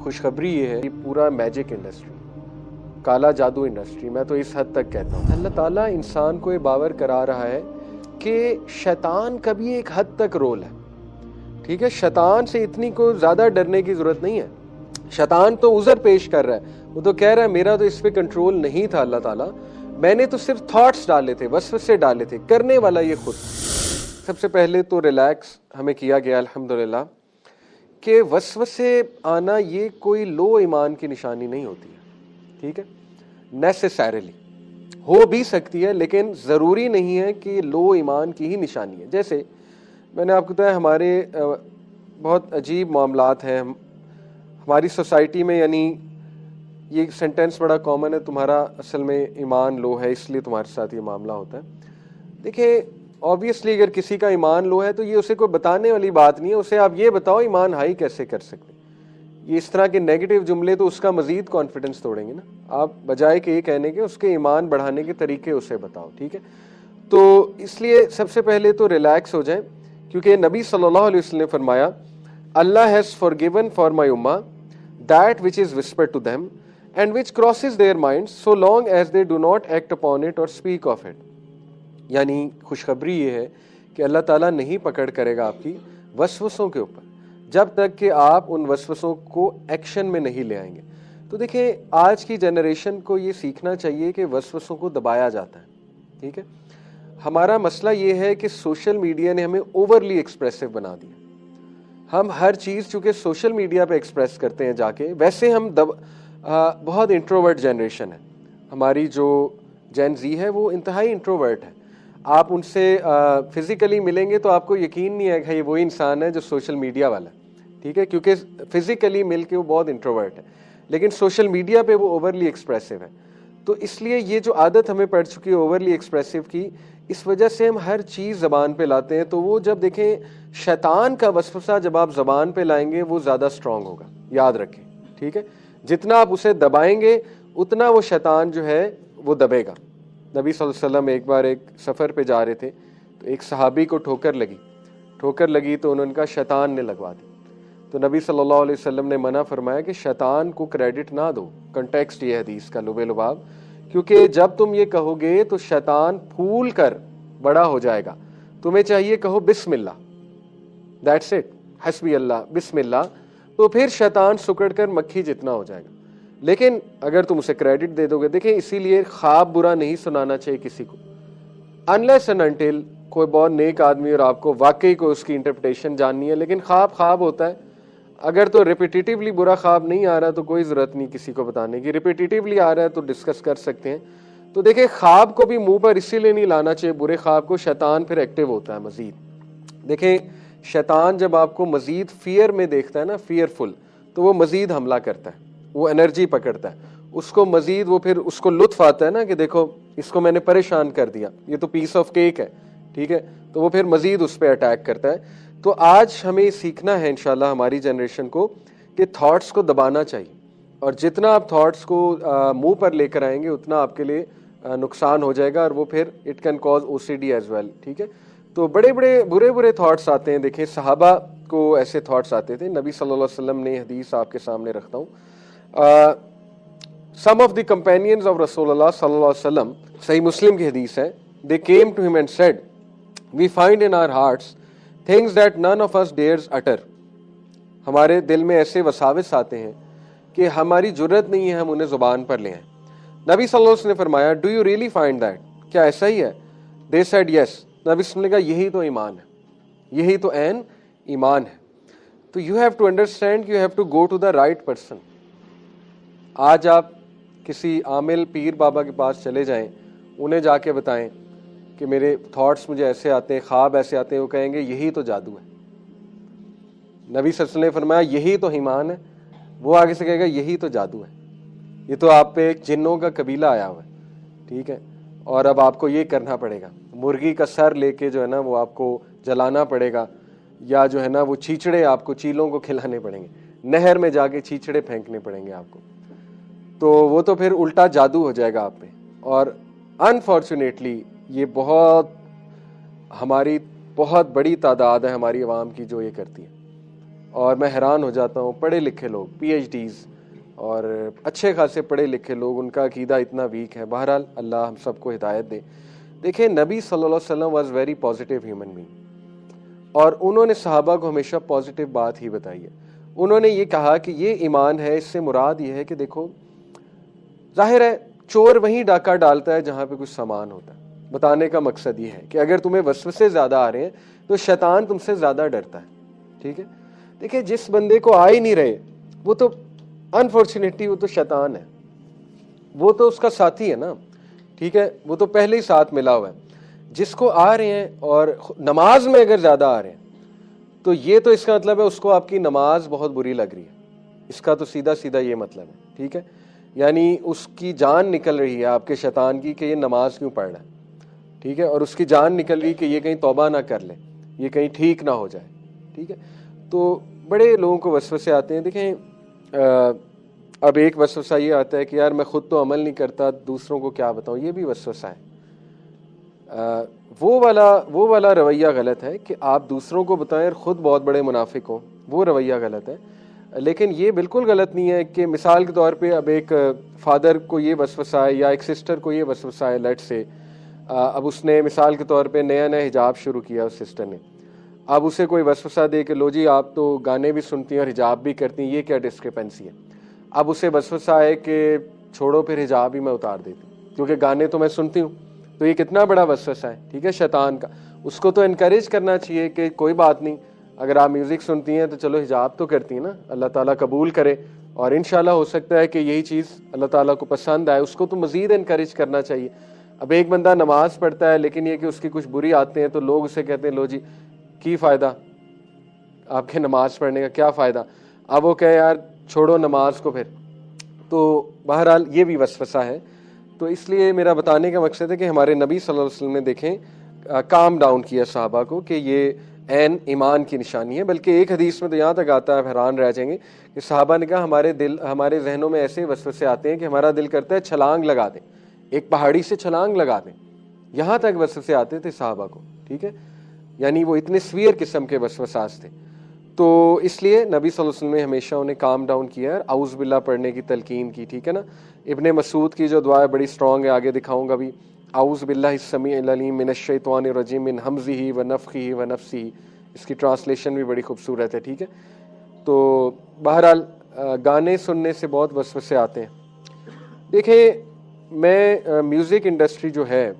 خوشخبری یہ ہے کہ پورا میجک انڈسٹری، کالا جادو انڈسٹری، میں تو اس حد تک کہتا ہوں، اللہ تعالیٰ انسان کو یہ باور کرا رہا ہے کہ شیطان کا بھی ایک حد تک رول ہے. ٹھیک ہے، شیطان سے اتنی کو زیادہ ڈرنے کی ضرورت نہیں ہے. شیطان تو عذر پیش کر رہا ہے، وہ تو کہہ رہا ہے میرا تو اس پہ کنٹرول نہیں تھا اللہ تعالیٰ، میں نے تو صرف تھاٹس ڈالے تھے، وسوسے ڈالے تھے، کرنے والا یہ خود. سب سے پہلے تو ریلیکس ہمیں کیا گیا الحمدللہ کہ وسوسے آنا یہ کوئی لو ایمان کی نشانی نہیں ہوتی ہے. ٹھیک ہے، نیسیسریلی ہو بھی سکتی ہے لیکن ضروری نہیں ہے کہ لو ایمان کی ہی نشانی ہے. جیسے میں نے آپ کو بتایا ہمارے بہت عجیب معاملات ہیں ہماری سوسائٹی میں، یعنی یہ سینٹینس بڑا کامن ہے، تمہارا اصل میں ایمان لو ہے اس لیے تمہارے ساتھ یہ معاملہ ہوتا ہے. دیکھیں آبویسلی اگر کسی کا ایمان لو ہے تو یہ اسے کوئی بتانے والی بات نہیں ہے، اسے آپ یہ بتاؤ ایمان ہائی کیسے کر سکتے. یہ اس طرح کے نیگیٹو جملے تو اس کا مزید کانفیڈنس توڑیں گے نا. آپ بجائے کہ یہ کہنے کے اس کے ایمان بڑھانے کے طریقے اسے بتاؤ. ٹھیک ہے، تو اس لیے سب سے پہلے تو ریلیکس ہو جائیں، کیونکہ نبی صلی اللہ علیہ وسلم نے فرمایا اللہ has forgiven for my ummah that which is whispered to them and which crosses their minds so long as they do not act upon it or speak of it. یعنی خوشخبری یہ ہے کہ اللہ تعالیٰ نہیں پکڑ کرے گا آپ کی وسوسوں کے اوپر جب تک کہ آپ ان وسوسوں کو ایکشن میں نہیں لے آئیں گے. تو دیکھیں آج کی جنریشن کو یہ سیکھنا چاہیے کہ وسوسوں کو دبایا جاتا ہے. ٹھیک ہے، ہمارا مسئلہ یہ ہے کہ سوشل میڈیا نے ہمیں اوورلی ایکسپریسو بنا دیا. ہم ہر چیز چونکہ سوشل میڈیا پہ ایکسپریس کرتے ہیں جا کے، ویسے ہم بہت انٹروورٹ جنریشن ہے. ہماری جو جین زی ہے وہ انتہائی انٹروورٹ ہے. آپ ان سے فزیکلی ملیں گے تو آپ کو یقین نہیں ہے کہ یہ وہی انسان ہے جو سوشل میڈیا والا ہے. ٹھیک ہے، کیونکہ فزیکلی مل کے وہ بہت انٹروورٹ ہے لیکن سوشل میڈیا پہ وہ اوورلی ایکسپریسو ہے. تو اس لیے یہ جو عادت ہمیں پڑ چکی ہے اوورلی ایکسپریسو کی، اس وجہ سے ہم ہر چیز زبان پہ لاتے ہیں. تو وہ جب دیکھیں شیطان کا وسوسہ جب آپ زبان پہ لائیں گے وہ زیادہ اسٹرانگ ہوگا، یاد رکھیں. ٹھیک ہے، جتنا آپ اسے دبائیں گے اتنا وہ شیطان جو ہے وہ دبے گا. نبی صلی اللہ علیہ وسلم ایک بار ایک سفر پہ جا رہے تھے تو ایک صحابی کو ٹھوکر لگی تو انہوں نے کہا شیطان نے لگوا دی. تو نبی صلی اللہ علیہ وسلم نے منع فرمایا کہ شیطان کو کریڈٹ نہ دو. کنٹیکسٹ یہ حدیث کا لبے لباب، کیونکہ جب تم یہ کہو گے تو شیطان پھول کر بڑا ہو جائے گا. تمہیں چاہیے کہو بسم اللہ، دیٹس اٹ، حسبی اللہ، بسم اللہ، تو پھر شیطان سکڑ کر مکھی جتنا ہو جائے گا. لیکن اگر تم اسے کریڈٹ دے دو گے، دیکھیں اسی لیے خواب برا نہیں سنانا چاہیے کسی کو unless and until کوئی بہت نیک آدمی اور آپ کو واقعی کوئی اس کی انٹرپریٹیشن جاننی ہے. لیکن خواب ہوتا ہے، اگر تو ریپیٹیٹیولی برا خواب نہیں آ رہا تو کوئی ضرورت نہیں کسی کو بتانے کی. ریپیٹیٹیولی آ رہا ہے تو ڈسکس کر سکتے ہیں. تو دیکھیں خواب کو بھی منہ پر اسی لیے نہیں لانا چاہیے برے خواب کو، شیطان پھر ایکٹیو ہوتا ہے مزید. دیکھیں شیطان جب آپ کو مزید فیئر میں دیکھتا ہے نا، فیئرفل، تو وہ مزید حملہ کرتا ہے، وہ انرجی پکڑتا ہے اس کو مزید، وہ پھر اس کو لطف آتا ہے نا کہ دیکھو اس کو میں نے پریشان کر دیا، یہ تو پیس آف کیک ہے. ٹھیک ہے، تو وہ پھر مزید اس پہ اٹیک کرتا ہے. تو آج ہمیں سیکھنا ہے انشاءاللہ ہماری جنریشن کو کہ تھاٹس کو دبانا چاہیے، اور جتنا آپ تھاٹس کو منہ پر لے کر آئیں گے اتنا آپ کے لیے نقصان ہو جائے گا، اور وہ پھر it can cause OCD as well. ٹھیک ہے، تو بڑے برے تھاٹس آتے ہیں. دیکھیں صحابہ کو ایسے تھاٹس آتے تھے. نبی صلی اللہ علیہ وسلم نے حدیث آپ کے سامنے رکھتا ہوں. Some of the companions of Rasulullah sallallahu alaihi wasallam, صحیح مسلم کی حدیث ہے, they came to him and said, we find in our hearts things that none of us dares utter. ہمارے دل میں ایسے وساوس آتے ہیں کہ ہماری جرت نہیں ہے ہم انہیں زبان پر لے آئیں. نبی صلی اللہ علیہ وسلم نے فرمایا, do you really find that? کیا ایسا ہی ہے؟ They said yes. نبی صلی اللہ علیہ وسلم نے کہا یہی تو ایمان ہے, یہی تو عین ایمان ہے. تو you have to understand, you have to go to the right person. آج آپ کسی عامل پیر بابا کے پاس چلے جائیں, انہیں جا کے بتائیں کہ میرے تھاٹس مجھے ایسے آتے ہیں, خواب ایسے آتے ہیں, وہ کہیں گے یہی تو جادو ہے. نبی صلی اللہ علیہ وسلم نے فرمایا یہی تو ایمان ہے, وہ آگے سے کہے گا یہی تو جادو ہے, یہ تو آپ پہ ایک جنوں کا قبیلہ آیا ہوا ہے. ٹھیک ہے, اور اب آپ کو یہ کرنا پڑے گا, مرغی کا سر لے کے جو ہے نا وہ آپ کو جلانا پڑے گا, یا جو ہے نا وہ چیچڑے آپ کو چیلوں کو کھلانے پڑیں گے, نہر میں جا کے چیچڑے پھینکنے پڑیں گے آپ کو. تو وہ تو پھر الٹا جادو ہو جائے گا آپ پہ. اور انفارچونیٹلی یہ ہماری بہت بڑی تعداد ہے ہماری عوام کی جو یہ کرتی ہے. اور میں حیران ہو جاتا ہوں پڑھے لکھے لوگ پی ایچ ڈیز اور اچھے خاصے پڑھے لکھے لوگ ان کا عقیدہ اتنا ویک ہے. بہرحال اللہ ہم سب کو ہدایت دے. دیکھیں نبی صلی اللہ علیہ وسلم was very positive human being اور انہوں نے صحابہ کو ہمیشہ پازیٹیو بات ہی بتائی ہے. انہوں نے یہ کہا کہ یہ ایمان ہے, اس سے مراد یہ ہے کہ دیکھو ظاہر ہے چور وہیں ڈاکہ ڈالتا ہے جہاں پہ کچھ سامان ہوتا ہے. بتانے کا مقصد یہ ہے کہ اگر تمہیں وسوسے زیادہ آ رہے ہیں تو شیطان تم سے زیادہ ڈرتا ہے. ٹھیک ہے, دیکھیں جس بندے کو آ ہی نہیں رہے وہ تو انفارچونیٹلی وہ تو شیطان ہے, وہ تو اس کا ساتھی ہے نا. ٹھیک ہے, وہ تو پہلے ہی ساتھ ملا ہوا ہے. جس کو آ رہے ہیں اور نماز میں اگر زیادہ آ رہے ہیں تو یہ تو اس کا مطلب ہے اس کو آپ کی نماز بہت بری لگ رہی ہے. اس کا تو سیدھا سیدھا یہ مطلب ہے. ٹھیک ہے, یعنی اس کی جان نکل رہی ہے آپ کے شیطان کی کہ یہ نماز کیوں پڑھ رہا ہے. ٹھیک ہے, اور اس کی جان نکل رہی کہ یہ کہیں توبہ نہ کر لے, یہ کہیں ٹھیک نہ ہو جائے. ٹھیک ہے, تو بڑے لوگوں کو وسوسے آتے ہیں. دیکھیں اب ایک وسوسہ یہ آتا ہے کہ یار میں خود تو عمل نہیں کرتا, دوسروں کو کیا بتاؤں, یہ بھی وسوسہ ہے. وہ والا رویہ غلط ہے کہ آپ دوسروں کو بتائیں اور خود بہت بڑے منافق ہوں, وہ رویہ غلط ہے. لیکن یہ بالکل غلط نہیں ہے کہ مثال کے طور پہ اب ایک فادر کو یہ وسوسہ ہے یا ایک سسٹر کو یہ وسوسہ ہے لیٹ سے, اب اس نے مثال کے طور پہ نیا حجاب شروع کیا اس سسٹر نے. اب اسے کوئی وسوسہ دے کہ لو جی آپ تو گانے بھی سنتی ہیں اور حجاب بھی کرتی ہیں, یہ کیا ڈسکرپنسی ہے. اب اسے وسوسہ ہے کہ چھوڑو پھر حجاب ہی میں اتار دیتی ہوں کیونکہ گانے تو میں سنتی ہوں. تو یہ کتنا بڑا وسوسہ ہے. ٹھیک ہے, شیطان کا. اس کو تو انکریج کرنا چاہیے کہ کوئی بات نہیں, اگر آپ میوزک سنتی ہیں تو چلو حجاب تو کرتی ہیں نا, اللہ تعالیٰ قبول کرے اور انشاءاللہ ہو سکتا ہے کہ یہی چیز اللہ تعالیٰ کو پسند آئے. اس کو تو مزید انکریج کرنا چاہیے. اب ایک بندہ نماز پڑھتا ہے لیکن یہ کہ اس کی کچھ بری عادتیں ہیں تو لوگ اسے کہتے ہیں لو جی کی فائدہ آپ کے نماز پڑھنے کا, کیا فائدہ. اب وہ کہے یار چھوڑو نماز کو پھر. تو بہرحال یہ بھی وسوسہ ہے. تو اس لیے میرا بتانے کا مقصد ہے کہ ہمارے نبی صلی اللہ علیہ وسلم نے دیکھیں کام ڈاؤن کیا صحابہ کو کہ یہ عین ایمان کی نشانی ہے. بلکہ ایک حدیث میں تو یہاں تک آتا ہے, حیران رہ جائیں گے کہ صحابہ نے کہا ہمارے ذہنوں میں ایسے وسوسے آتے ہیں کہ ہمارا دل کرتا ہے چھلانگ لگا دیں, ایک پہاڑی سے چھلانگ لگا دیں. یہاں تک وسوسے آتے تھے صحابہ کو. ٹھیک ہے, یعنی وہ اتنے سویر قسم کے وسوسات تھے. تو اس لیے نبی صلی اللہ علیہ وسلم نے ہمیشہ انہیں کام ڈاؤن کیا ہے, اعوذ باللہ پڑھنے کی تلقین کی. ٹھیک ہے نا, ابن مسعود کی جو دعا ہے بڑی سٹرونگ ہے, آگے دکھاؤں گا بھی. اعوذ باللہ السمیع العلیم من الشیطان الرجیم من ہمزہ ونفخہ ونفثہ, اس کی ٹرانسلیشن بھی بڑی خوبصورت ہے. ٹھیک ہے, تو بہرحال گانے سننے سے بہت وسوسے آتے ہیں. دیکھیں میں میوزک انڈسٹری جو ہے,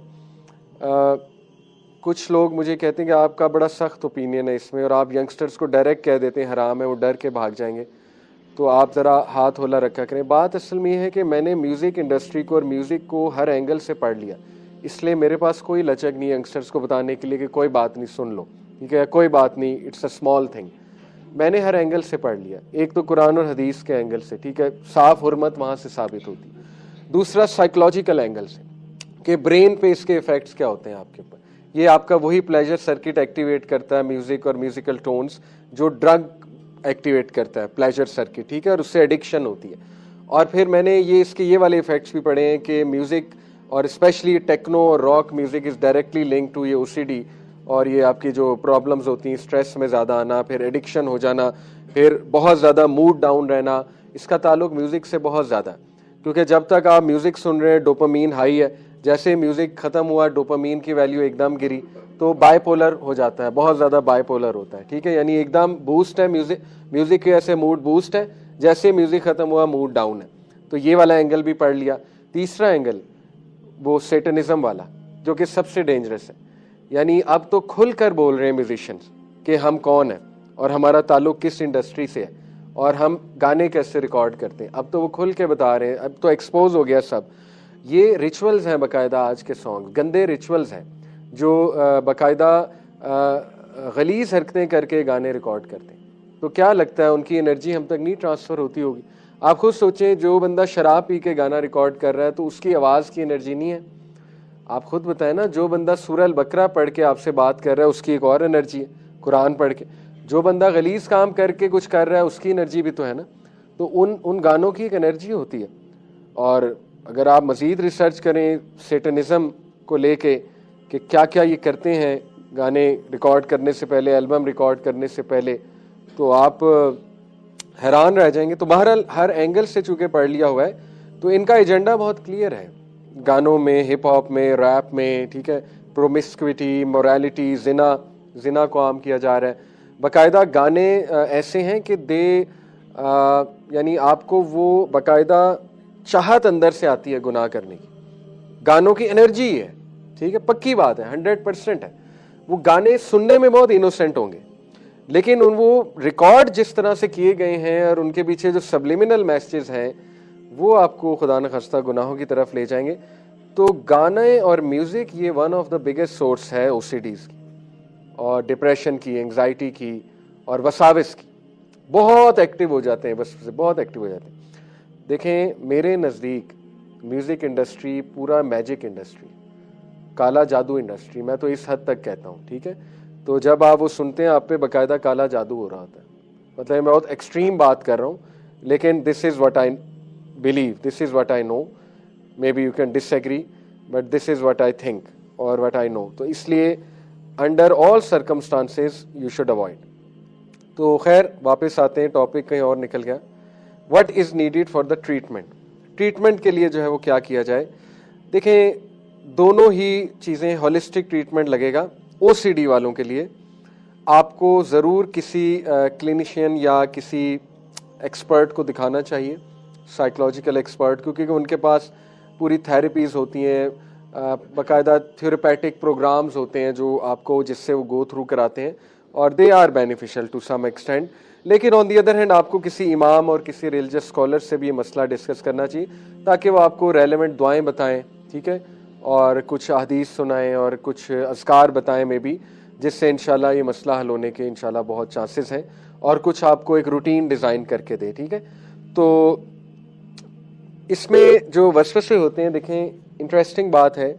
کچھ لوگ مجھے کہتے ہیں کہ آپ کا بڑا سخت اوپینین ہے اس میں اور آپ ینگسٹرز کو ڈائریکٹ کہہ دیتے ہیں حرام ہے, وہ ڈر کے بھاگ جائیں گے, تو آپ ذرا ہاتھ ہولا رکھا کریں. بات اصل میں یہ ہے کہ میں نے میوزک انڈسٹری کو اور میوزک کو ہر اینگل سے پڑھ لیا, اس لیے میرے پاس کوئی لچک نہیں ینگسٹرز کو بتانے کے لیے کہ کوئی بات نہیں سن لو. ٹھیک ہے, کوئی بات نہیں, اٹس اے اسمال تھنگ. میں نے ہر اینگل سے پڑھ لیا. ایک تو قرآن اور حدیث کے اینگل سے, ٹھیک ہے, صاف حرمت وہاں سے ثابت ہوتی. دوسرا سائیکولوجیکل اینگل سے کہ برین پہ اس کے ایفیکٹس کیا ہوتے ہیں آپ کے اوپر. یہ آپ کا وہی پلیجر سرکٹ ایکٹیویٹ کرتا ہے میوزک اور میوزیکل ٹونز جو ڈرگ ایکٹیویٹ کرتا ہے پلیجر سرکٹ. ٹھیک ہے, اور اس سے ایڈکشن ہوتی ہے. اور پھر میں نے اس کے یہ والے ایفیکٹس بھی پڑھے ہیں کہ میوزک اور اسپیشلی ٹیکنو اور rock music is directly link to یہ او سی ڈی, اور یہ آپ کی جو پرابلمز ہوتی ہیں, اسٹریس میں زیادہ آنا, پھر ایڈکشن ہو جانا, پھر بہت زیادہ موڈ ڈاؤن رہنا, اس کا تعلق میوزک سے بہت زیادہ ہے. کیونکہ جب تک آپ میوزک سن رہے ہیں ڈوپامین ہائی ہے, جیسے میوزک ختم ہوا ڈوپامین کی ویلیو ایک دم گری, تو بائی پولر ہو جاتا ہے, بہت زیادہ بائی پولر ہوتا ہے. ٹھیک ہے, یعنی ایک دم بوسٹ ہے میوزک کے, ایسے موڈ بوسٹ ہے, جیسے میوزک ختم ہوا موڈ ڈاؤن ہے. تو یہ والا اینگل بھی پڑھ لیا. تیسرا اینگل وہ سیٹنزم والا جو کہ سب سے ڈینجرس ہے, یعنی اب تو کھل کر بول رہے ہیں میوزیشینز کہ ہم کون ہیں اور ہمارا تعلق کس انڈسٹری سے ہے اور ہم گانے کیسے ریکارڈ کرتے ہیں. اب تو وہ کھل کے بتا رہے ہیں, اب تو ایکسپوز ہو گیا سب. یہ ریچولز ہیں باقاعدہ, آج کے سانگ گندے ریچولز ہیں جو باقاعدہ غلیظ حرکتیں کر کے گانے ریکارڈ کرتے ہیں. تو کیا لگتا ہے ان کی انرجی ہم تک نہیں ٹرانسفر ہوتی ہوگی؟ آپ خود سوچیں, جو بندہ شراب پی کے گانا ریکارڈ کر رہا ہے تو اس کی آواز کی انرجی نہیں ہے. آپ خود بتائیں نا, جو بندہ سورہ البقرہ پڑھ کے آپ سے بات کر رہا ہے اس کی ایک اور انرجی ہے, قرآن پڑھ کے. جو بندہ غلیظ کام کر کے کچھ کر رہا ہے اس کی انرجی بھی تو ہے نا. تو ان گانوں کی ایک انرجی ہوتی ہے. اور اگر آپ مزید ریسرچ کریں سیٹنزم کو لے کے کہ کیا کیا یہ کرتے ہیں گانے ریکارڈ کرنے سے پہلے, البم ریکارڈ کرنے سے پہلے, تو آپ حیران رہ جائیں گے. تو بہرحال ہر اینگل سے چونکہ پڑھ لیا ہوا ہے تو ان کا ایجنڈا بہت کلیئر ہے, گانوں میں, ہپ ہاپ میں, ریپ میں, ٹھیک ہے, پرومسکوٹی, موریلٹی, زنا کو عام کیا جا رہا ہے. باقاعدہ گانے ایسے ہیں کہ یعنی آپ کو وہ باقاعدہ چاہت اندر سے آتی ہے گناہ کرنے کی. گانوں کی انرجی ہے, ٹھیک ہے, پکی بات ہے, 100% ہے. وہ گانے سننے میں بہت انوسینٹ ہوں گے لیکن وہ ریکارڈ جس طرح سے کیے گئے ہیں اور ان کے پیچھے جو سبلیمنل میسیجز ہیں وہ آپ کو خدا نخواستہ گناہوں کی طرف لے جائیں گے. تو گانے اور میوزک یہ one of the biggest source ہے او سی ڈیز کی اور ڈپریشن کی, انگزائٹی کی اور وساوس کی. بہت ایکٹیو ہو جاتے ہیں, بس بہت ایکٹیو ہو جاتے ہیں. دیکھیں میرے نزدیک میوزک انڈسٹری پورا میجک انڈسٹری, کالا جادو انڈسٹری, میں تو اس حد تک کہتا ہوں, ٹھیک ہے. تو جب آپ وہ سنتے ہیں آپ پہ باقاعدہ کالا جادو ہو رہا ہوتا ہے. مطلب میں بہت ایکسٹریم بات کر رہا ہوں لیکن this is what I believe, this is what I know, maybe you can disagree but this is what I think اور واٹ آئی نو. تو اس لیے under all circumstances you should avoid. تو خیر واپس آتے ہیں, topic کہیں اور نکل گیا. What is needed for the treatment, treatment کے لیے جو ہے وہ کیا کیا جائے. دیکھیں دونوں ہی چیزیں, ہولسٹک ٹریٹمنٹ لگے گا او سی ڈی والوں کے لیے. آپ کو ضرور کسی کلینیشین یا کسی ایکسپرٹ کو دکھانا چاہیے, سائیکولوجیکل ایکسپرٹ, کیونکہ ان کے پاس پوری تھیراپیز ہوتی ہیں, باقاعدہ تھیوریپیٹک پروگرامز ہوتے ہیں جو آپ کو جس سے وہ گو تھرو کراتے ہیں اور they are beneficial to some extent. لیکن آن دی ادر ہینڈ آپ کو کسی امام اور کسی ریلیجس اسکالر سے بھی یہ مسئلہ ڈسکس کرنا چاہیے تاکہ وہ آپ کو ریلیونٹ دعائیں بتائیں, ٹھیک ہے, اور کچھ احادیث سنائیں اور کچھ اذکار بتائیں میں بھی, جس سے انشاءاللہ یہ مسئلہ حل ہونے کے انشاءاللہ بہت چانسز ہیں, اور کچھ آپ کو ایک روٹین ڈیزائن کر کے دے, ٹھیک ہے. تو اس میں جو وسوسے ہوتے ہیں, دیکھیں انٹرسٹنگ بات ہے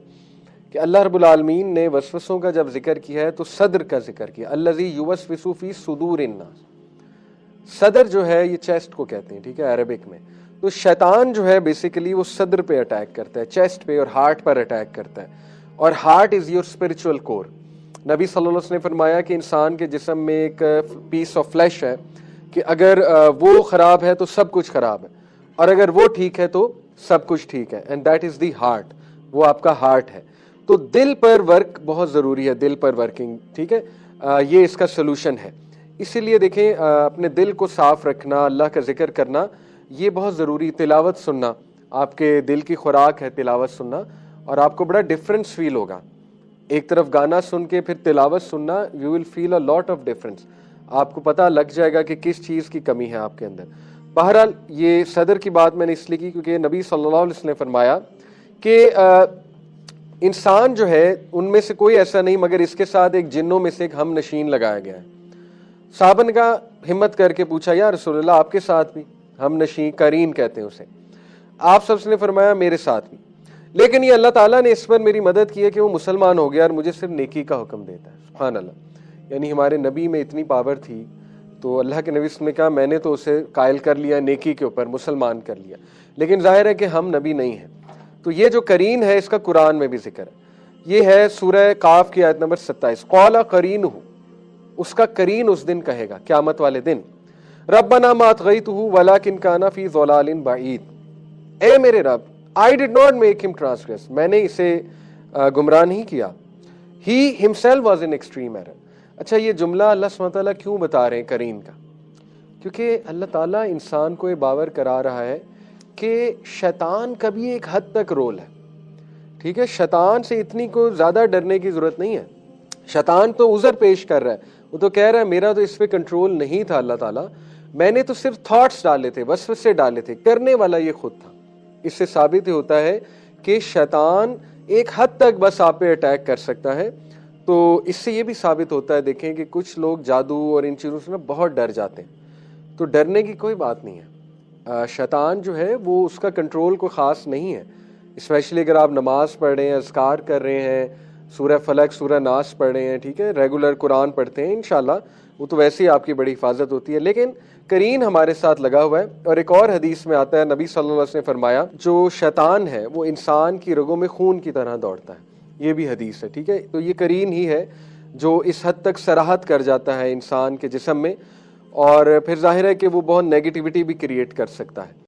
کہ اللہ رب العالمین نے وسوسوں کا جب ذکر کیا ہے تو صدر کا ذکر کیا, الذی یوسوس فی صدور الناس. صدر جو ہے یہ چیسٹ کو کہتے ہیں, ٹھیک ہے, عربک میں. تو شیطان جو ہے بیسیکلی وہ صدر پہ اٹیک کرتا ہے, چیسٹ پہ اور ہارٹ پر اٹیک کرتا ہے, اور ہارٹ از یور اسپرچل کور. نبی صلی اللہ علیہ وسلم نے فرمایا کہ انسان کے جسم میں ایک پیس آف فلیش ہے کہ اگر وہ خراب ہے تو سب کچھ خراب ہے, اور اگر وہ ٹھیک ہے تو سب کچھ ٹھیک ہے, and that is the heart, وہ آپ کا ہارٹ ہے. تو دل پر ورک بہت ضروری ہے, دل پر ورکنگ, ٹھیک ہے, یہ اس کا سلوشن ہے. اسی لیے دیکھیں اپنے دل کو صاف رکھنا, اللہ کا ذکر کرنا یہ بہت ضروری. تلاوت سننا, آپ کے دل کی خوراک ہے تلاوت سننا, اور آپ کو بڑا ڈفرنس فیل ہوگا. ایک طرف گانا سن کے پھر تلاوت سننا, you will feel a lot of difference, آپ کو پتہ لگ جائے گا کہ کس چیز کی کمی ہے آپ کے اندر. بہرحال یہ صدر کی بات میں نے اس لیے کی کیونکہ نبی صلی اللہ علیہ وسلم نے فرمایا کہ انسان جو ہے ان میں سے کوئی ایسا نہیں مگر اس کے ساتھ ایک جنوں میں سے ایک ہم نشین لگایا گیا ہے. صحابہ نے کہا, ہمت کر کے پوچھا, یا رسول اللہ آپ کے ساتھ بھی ہم نشین, قرین کہتے ہیں اسے. آپ سب نے فرمایا میرے ساتھ بھی, لیکن یہ اللہ تعالیٰ نے اس پر میری مدد کی ہے کہ وہ مسلمان ہو گیا اور مجھے صرف نیکی کا حکم دیتا ہے. سبحان اللہ. یعنی ہمارے نبی میں اتنی پاور تھی تو اللہ کے نبی نے کہا میں نے تو اسے قائل کر لیا نیکی کے اوپر, مسلمان کر لیا, لیکن ظاہر ہے کہ ہم نبی نہیں ہیں. تو یہ جو قرین ہے اس کا قرآن میں بھی ذکر ہے. یہ ہے سورہ قاف کی آیت نمبر 27, قال قرینہ, اس کا قرین اس دن کہے گا قیامت والے دن, ربنا ما اطغیتہ ولکن کان فی ضلال بعید, اے میرے رب I did not make him transgress, میں نے اسے گمراہ نہیں کیا. He himself was in extreme error. اچھا یہ جملہ اللہ سبحانہ تعالیٰ کیوں بتا رہے ہیں قرین کا؟ کیونکہ اللہ تعالیٰ انسان کو یہ باور کرا رہا ہے کہ شیطان کا بھی ایک حد تک رول ہے, ٹھیک ہے. شیطان سے اتنی کو زیادہ ڈرنے کی ضرورت نہیں ہے. شیطان تو عذر پیش کر رہا ہے, وہ تو کہہ رہا ہے میرا تو اس پہ کنٹرول نہیں تھا اللہ تعالیٰ, میں نے تو صرف تھاٹس ڈالے تھے, وسوسے ڈالے تھے, کرنے والا یہ خود تھا. اس سے ثابت ہوتا ہے کہ شیطان ایک حد تک بس آپ پہ اٹیک کر سکتا ہے. تو اس سے یہ بھی ثابت ہوتا ہے, دیکھیں کہ کچھ لوگ جادو اور ان چیزوں سے نا بہت ڈر جاتے ہیں. تو ڈرنے کی کوئی بات نہیں ہے. شیطان جو ہے وہ اس کا کنٹرول کوئی خاص نہیں ہے. اسپیشلی اگر آپ نماز پڑھ رہے ہیں, اذکار کر رہے ہیں, سورہ فلق سورہ ناس پڑھ رہے ہیں, ٹھیک ہے, ریگولر قرآن پڑھتے ہیں, انشاءاللہ وہ تو ویسے ہی آپ کی بڑی حفاظت ہوتی ہے. لیکن قرین ہمارے ساتھ لگا ہوا ہے. اور ایک اور حدیث میں آتا ہے, نبی صلی اللہ علیہ وسلم نے فرمایا جو شیطان ہے وہ انسان کی رگوں میں خون کی طرح دوڑتا ہے. یہ بھی حدیث ہے, ٹھیک ہے. تو یہ قرین ہی ہے جو اس حد تک سراحت کر جاتا ہے انسان کے جسم میں. اور پھر ظاہر ہے کہ وہ بہت نیگیٹیوٹی بھی کریٹ کر سکتا ہے.